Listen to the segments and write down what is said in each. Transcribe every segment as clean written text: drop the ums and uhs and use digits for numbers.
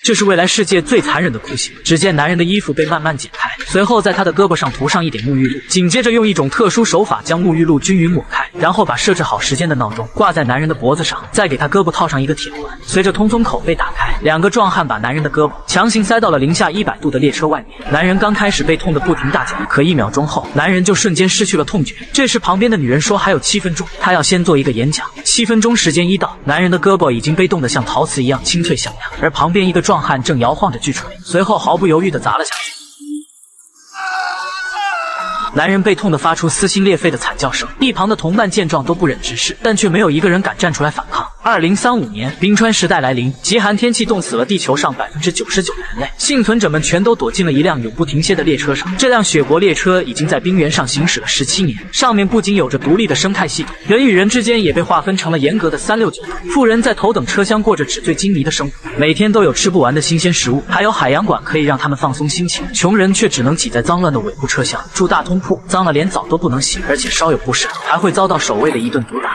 这是未来世界最残忍的酷刑。只见男人的衣服被慢慢解开，随后在他的胳膊上涂上一点沐浴露，紧接着用一种特殊手法将沐浴露均匀抹开，然后把设置好时间的闹钟挂在男人的脖子上，再给他胳膊套上一个铁环。随着通风口被打开，两个壮汉把男人的胳膊强行塞到了零下100度的列车外面。男人刚开始被痛得不停大叫，可1秒钟后，男人就瞬间失去了痛觉。这时旁边的女人说还有7分钟，她要先做一个演讲。7分钟时间一到，男人的胳膊已经被冻得像陶瓷一样清脆响亮，而旁边一个壮汉正摇晃着锯锤，随后毫不犹豫地砸了下去。男人被痛得发出撕心裂肺的惨叫声，一旁的同伴见状都不忍直视，但却没有一个人敢站出来反抗。2035年，冰川时代来临，极寒天气冻死了地球上99%的人类，幸存者们全都躲进了一辆永不停歇的列车上。这辆雪国列车已经在冰原上行驶了17年，上面不仅有着独立的生态系统，人与人之间也被划分成了严格的369度。富人在头等车厢过着纸醉金迷的生活，每天都有吃不完的新鲜食物，还有海洋馆可以让他们放松心情。穷人却只能挤在脏乱的尾部车厢，住大通铺，脏了连澡都不能洗，而且稍有不慎还会遭到守卫的一顿毒打。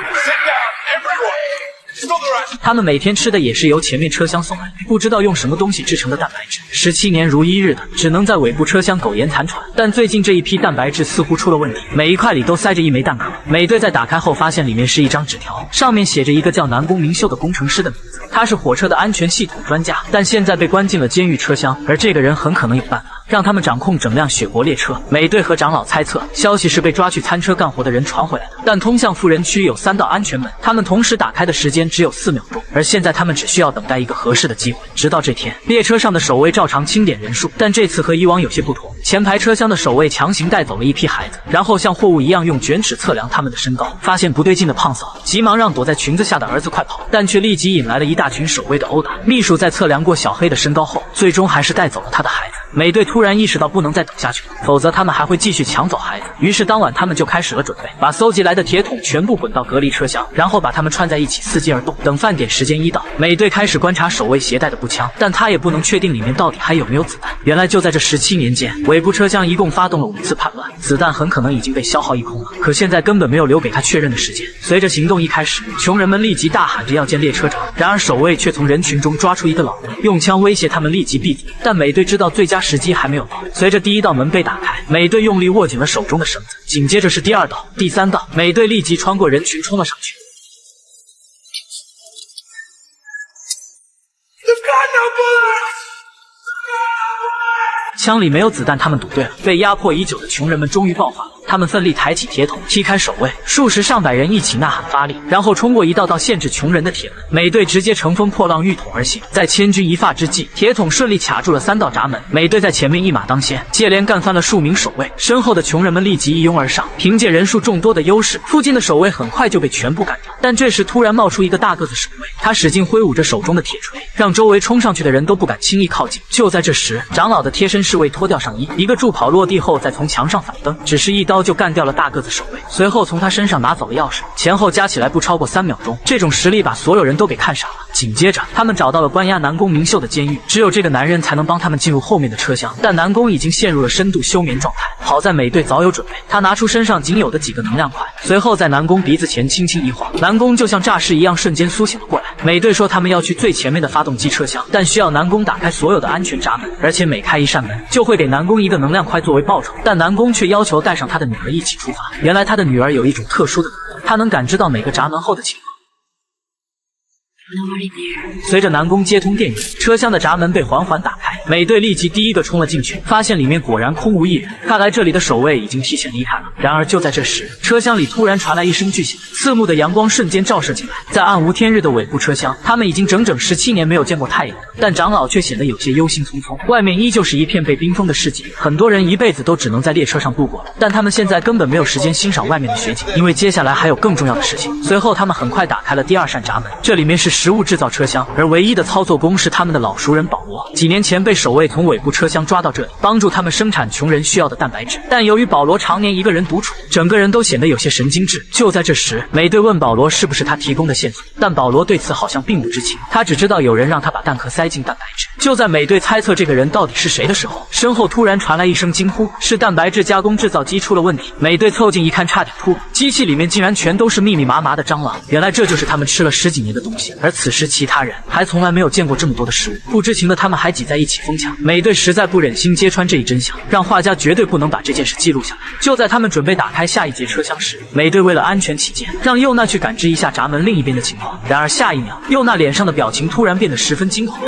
他们每天吃的也是由前面车厢送来的不知道用什么东西制成的蛋白质，17年如一日的只能在尾部车厢苟延残喘。但最近这一批蛋白质似乎出了问题，每一块里都塞着一枚蛋壳。美队在打开后发现里面是一张纸条，上面写着一个叫南宫明秀的工程师的名字，他是火车的安全系统专家，但现在被关进了监狱车厢，而这个人很可能有办法让他们掌控整辆雪国列车。美队和长老猜测，消息是被抓去餐车干活的人传回来的，但通向富人区有3道安全门，他们同时打开的时间只有4秒钟，而现在他们只需要等待一个合适的机会。直到这天，列车上的守卫照常清点人数，但这次和以往有些不同。前排车厢的守卫强行带走了一批孩子，然后像货物一样用卷尺测量他们的身高。发现不对劲的胖嫂急忙让躲在裙子下的儿子快跑，但却立即引来了一大群守卫的殴打。秘书在测量过小黑的身高后，最终还是带走了他的孩子。美队突然意识到不能再等下去了，否则他们还会继续抢走孩子。于是当晚他们就开始了准备，把搜集来的铁桶全部滚到隔离车厢，然后把它们串在一起伺机而动。等饭点时间一到，美队开始观察守卫携带的步枪，但他也不能确定里面到底还有没有子弹。原来就在这17年间，尾部车厢一共发动了5次叛乱，子弹很可能已经被消耗一空了，可现在根本没有留给他确认的时间。随着行动一开始，穷人们立即大喊着要见列车长，然而守卫却从人群中抓出一个老人，用枪威胁他们立即闭嘴。但美队知道最佳时机还没有到。随着第1道门被打开，美队用力握紧了手中的绳子，紧接着是第2道、第3道，美队立即穿过人群冲了上去。枪里没有子弹，他们赌对了。被压迫已久的穷人们终于爆发了，他们奋力抬起铁桶，踢开守卫，数十上百人一起呐喊发力，然后冲过一道道限制穷人的铁门。美队直接乘风破浪，一统而行。在千钧一发之际，铁桶顺利卡住了3道闸门，美队在前面一马当先，接连干翻了数名守卫。身后的穷人们立即一拥而上，凭借人数众多的优势，附近的守卫很快就被全部干掉。但这时突然冒出一个大个子守卫，他使劲挥舞着手中的铁锤，让周围冲上去的人都不敢轻易靠近。就在这时，长老的贴身侍卫脱掉上衣，一个助跑落地后再从墙上反蹬，只是一刀就干掉了大个子守卫，随后从他身上拿走了钥匙，前后加起来不超过3秒钟。这种实力把所有人都给看傻了。紧接着他们找到了关押南宫明秀的监狱，只有这个男人才能帮他们进入后面的车厢，但南宫已经陷入了深度休眠状态。好在美队早有准备，他拿出身上仅有的几个能量块，随后在南宫鼻子前轻轻一晃，南宫就像诈尸一样瞬间苏醒了过来。美队说他们要去最前面的发动机车厢，但需要南宫打开所有的安全闸门，而且每开一扇门就会给南宫一个能量块作为报酬。但南宫却要求带上他的女儿一起出发，原来他的女儿有一种特殊的能力，她能感知到每个闸门后的情况。随着南宫接通电源，车厢的闸门被缓缓打开，美队立即第一个冲了进去，发现里面果然空无一人，看来这里的守卫已经提前离开了。然而就在这时，车厢里突然传来一声巨响，刺目的阳光瞬间照射进来。在暗无天日的尾部车厢，他们已经整整17年没有见过太阳，但长老却显得有些忧心忡忡。外面依旧是一片被冰封的世界，很多人一辈子都只能在列车上度过了，但他们现在根本没有时间欣赏外面的雪景，因为接下来还有更重要的事情。随后他们很快打开了第2扇闸门，这里面是食物制造车厢，而唯一的操作工是他们的老熟人保罗。几年前被守卫从尾部车厢抓到这里，帮助他们生产穷人需要的蛋白质。但由于保罗常年一个人独处，整个人都显得有些神经质。就在这时，美队问保罗是不是他提供的线索，但保罗对此好像并不知情，他只知道有人让他把蛋壳塞进蛋白质。就在美队猜测这个人到底是谁的时候，身后突然传来一声惊呼，是蛋白质加工制造机出了问题。美队凑近一看，差点吐了，机器里面竟然全都是密密麻麻的蟑螂。原来这就是他们吃了10几年的东西，而而此时其他人还从来没有见过这么多的食物，不知情的他们还挤在一起疯抢。美队实在不忍心揭穿这一真相，让画家绝对不能把这件事记录下来。就在他们准备打开下一节车厢时，美队为了安全起见，让佑娜去感知一下闸门另一边的情况。然而下一秒，佑娜脸上的表情突然变得十分惊恐。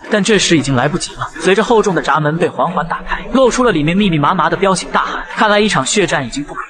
但这时已经来不及了。随着厚重的闸门被缓缓打开，露出了里面密密麻麻的彪形大汉。看来一场血战已经不可